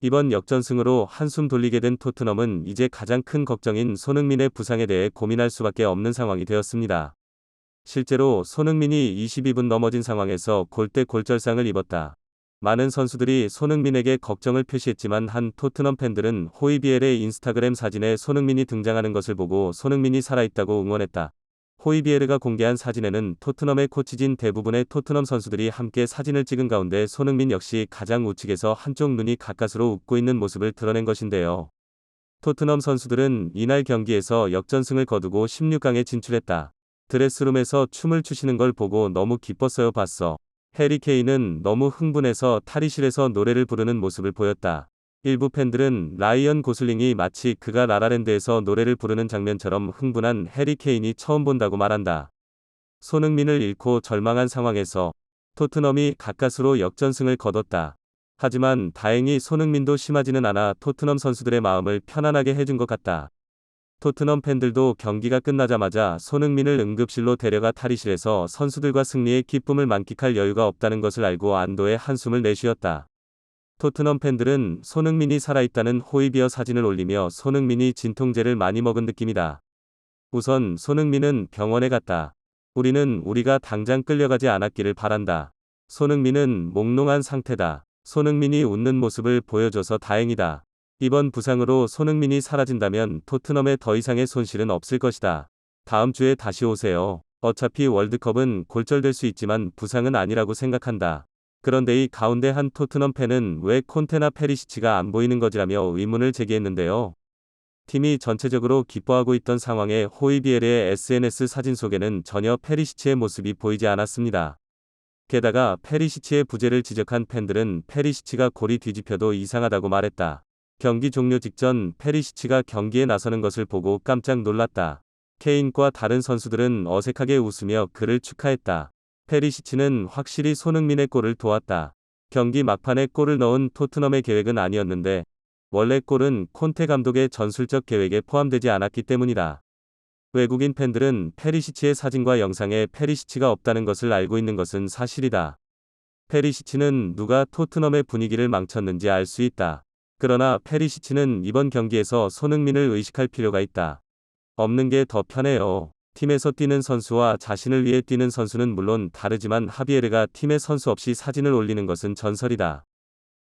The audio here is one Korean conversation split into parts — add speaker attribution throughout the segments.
Speaker 1: 이번 역전승으로 한숨 돌리게 된 토트넘은 이제 가장 큰 걱정인 손흥민의 부상에 대해 고민할 수밖에 없는 상황이 되었습니다. 실제로 손흥민이 22분 넘어진 상황에서 골대골절상을 입었다. 많은 선수들이 손흥민에게 걱정을 표시했지만 한 토트넘 팬들은 호이비엘의 인스타그램 사진에 손흥민이 등장하는 것을 보고 손흥민이 살아있다고 응원했다. 호이비에르가 공개한 사진에는 토트넘의 코치진 대부분의 토트넘 선수들이 함께 사진을 찍은 가운데 손흥민 역시 가장 우측에서 한쪽 눈이 가까스로 웃고 있는 모습을 드러낸 것인데요. 토트넘 선수들은 이날 경기에서 역전승을 거두고 16강에 진출했다. 드레스룸에서 춤을 추시는 걸 보고 너무 기뻤어요 봤어. 해리 케인은 너무 흥분해서 탈의실에서 노래를 부르는 모습을 보였다. 일부 팬들은 라이언 고슬링이 마치 그가 라라랜드에서 노래를 부르는 장면처럼 흥분한 해리 케인이 처음 본다고 말한다. 손흥민을 잃고 절망한 상황에서 토트넘이 가까스로 역전승을 거뒀다. 하지만 다행히 손흥민도 심하지는 않아 토트넘 선수들의 마음을 편안하게 해준 것 같다. 토트넘 팬들도 경기가 끝나자마자 손흥민을 응급실로 데려가 탈의실에서 선수들과 승리의 기쁨을 만끽할 여유가 없다는 것을 알고 안도의 한숨을 내쉬었다. 토트넘 팬들은 손흥민이 살아있다는 호이비어 사진을 올리며 손흥민이 진통제를 많이 먹은 느낌이다. 우선 손흥민은 병원에 갔다. 우리는 우리가 당장 끌려가지 않았기를 바란다. 손흥민은 몽롱한 상태다. 손흥민이 웃는 모습을 보여줘서 다행이다. 이번 부상으로 손흥민이 사라진다면 토트넘에 더 이상의 손실은 없을 것이다. 다음 주에 다시 오세요. 어차피 월드컵은 골절될 수 있지만 부상은 아니라고 생각한다. 그런데 이 가운데 한 토트넘 팬은 왜 콘테나 페리시치가 안 보이는 거지라며 의문을 제기했는데요. 팀이 전체적으로 기뻐하고 있던 상황에 호이비에르의 SNS 사진 속에는 전혀 페리시치의 모습이 보이지 않았습니다. 게다가 페리시치의 부재를 지적한 팬들은 페리시치가 골이 뒤집혀도 이상하다고 말했다. 경기 종료 직전 페리시치가 경기에 나서는 것을 보고 깜짝 놀랐다. 케인과 다른 선수들은 어색하게 웃으며 그를 축하했다. 페리시치는 확실히 손흥민의 골을 도왔다. 경기 막판에 골을 넣은 토트넘의 계획은 아니었는데 원래 골은 콘테 감독의 전술적 계획에 포함되지 않았기 때문이다. 외국인 팬들은 페리시치의 사진과 영상에 페리시치가 없다는 것을 알고 있는 것은 사실이다. 페리시치는 누가 토트넘의 분위기를 망쳤는지 알 수 있다. 그러나 페리시치는 이번 경기에서 손흥민을 의식할 필요가 있다. 없는 게 더 편해요. 팀에서 뛰는 선수와 자신을 위해 뛰는 선수는 물론 다르지만 하비에르가 팀의 선수 없이 사진을 올리는 것은 전설이다.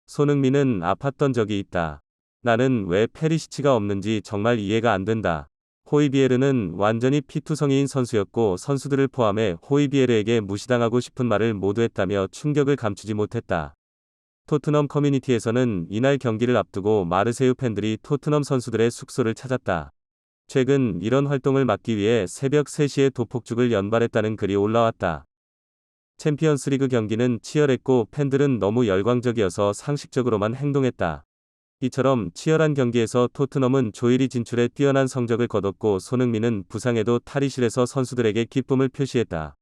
Speaker 1: 손흥민은 아팠던 적이 있다. 나는 왜 페리시치가 없는지 정말 이해가 안 된다. 호이비에르는 완전히 피투성이인 선수였고 선수들을 포함해 호이비에르에게 무시당하고 싶은 말을 모두 했다며 충격을 감추지 못했다. 토트넘 커뮤니티에서는 이날 경기를 앞두고 마르세유 팬들이 토트넘 선수들의 숙소를 찾았다. 최근 이런 활동을 막기 위해 새벽 3시에 도폭죽을 연발했다는 글이 올라왔다. 챔피언스리그 경기는 치열했고 팬들은 너무 열광적이어서 상식적으로만 행동했다. 이처럼 치열한 경기에서 토트넘은 조일이 진출해 뛰어난 성적을 거뒀고 손흥민은 부상에도 탈의실에서 선수들에게 기쁨을 표시했다.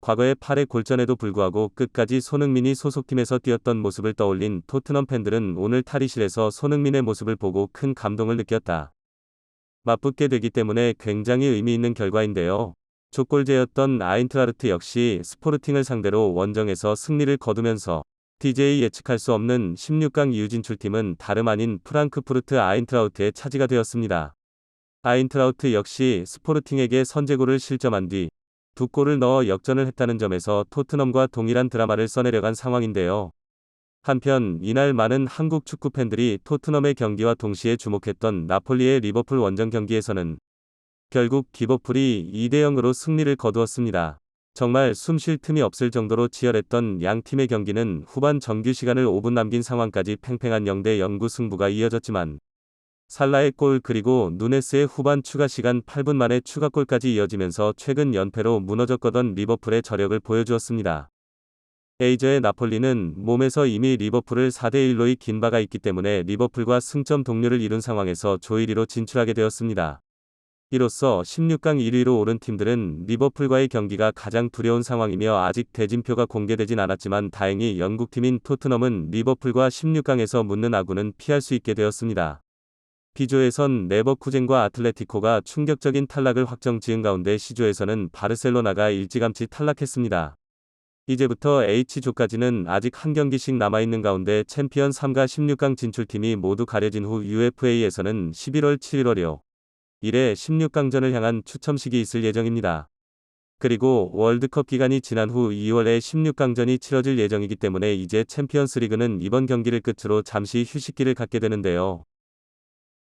Speaker 1: 과거의 8회 골전에도 불구하고 끝까지 손흥민이 소속팀에서 뛰었던 모습을 떠올린 토트넘 팬들은 오늘 탈의실에서 손흥민의 모습을 보고 큰 감동을 느꼈다. 맞붙게 되기 때문에 굉장히 의미 있는 결과인데요. 족골제였던 아인트라르트 역시 스포르팅을 상대로 원정에서 승리를 거두면서 DJ 예측할 수 없는 16강 이후 진출팀은 다름 아닌 프랑크푸르트 아인트라우트의 차지가 되었습니다. 아인트라우트 역시 스포르팅에게 선제골을 실점한 뒤 두 골을 넣어 역전을 했다는 점에서 토트넘과 동일한 드라마를 써내려간 상황인데요. 한편 이날 많은 한국 축구 팬들이 토트넘의 경기와 동시에 주목했던 나폴리의 리버풀 원정 경기에서는 결국 리버풀이 2대0으로 승리를 거두었습니다. 정말 숨 쉴 틈이 없을 정도로 치열했던 양 팀의 경기는 후반 정규 시간을 5분 남긴 상황까지 팽팽한 0대0 승부가 이어졌지만 살라의 골 그리고 누네스의 후반 추가 시간 8분 만에 추가골까지 이어지면서 최근 연패로 무너졌거던 리버풀의 저력을 보여주었습니다. 에이저의 나폴리는 몸에서 이미 리버풀을 4대1로 이긴 바가 있기 때문에 리버풀과 승점 동률을 이룬 상황에서 조 1위로 진출하게 되었습니다. 이로써 16강 1위로 오른 팀들은 리버풀과의 경기가 가장 두려운 상황이며 아직 대진표가 공개되진 않았지만 다행히 영국팀인 토트넘은 리버풀과 16강에서 붙는 아군은 피할 수 있게 되었습니다. B조에선 레버쿠젠과 아틀레티코가 충격적인 탈락을 확정 지은 가운데 C조에서는 바르셀로나가 일찌감치 탈락했습니다. 이제부터 H조까지는 아직 한 경기씩 남아있는 가운데 챔피언 3과 16강 진출팀이 모두 가려진 후 UFA에서는 11월 7일월요. 1회 16강전을 향한 추첨식이 있을 예정입니다. 그리고 월드컵 기간이 지난 후 2월에 16강전이 치러질 예정이기 때문에 이제 챔피언스 리그는 이번 경기를 끝으로 잠시 휴식기를 갖게 되는데요.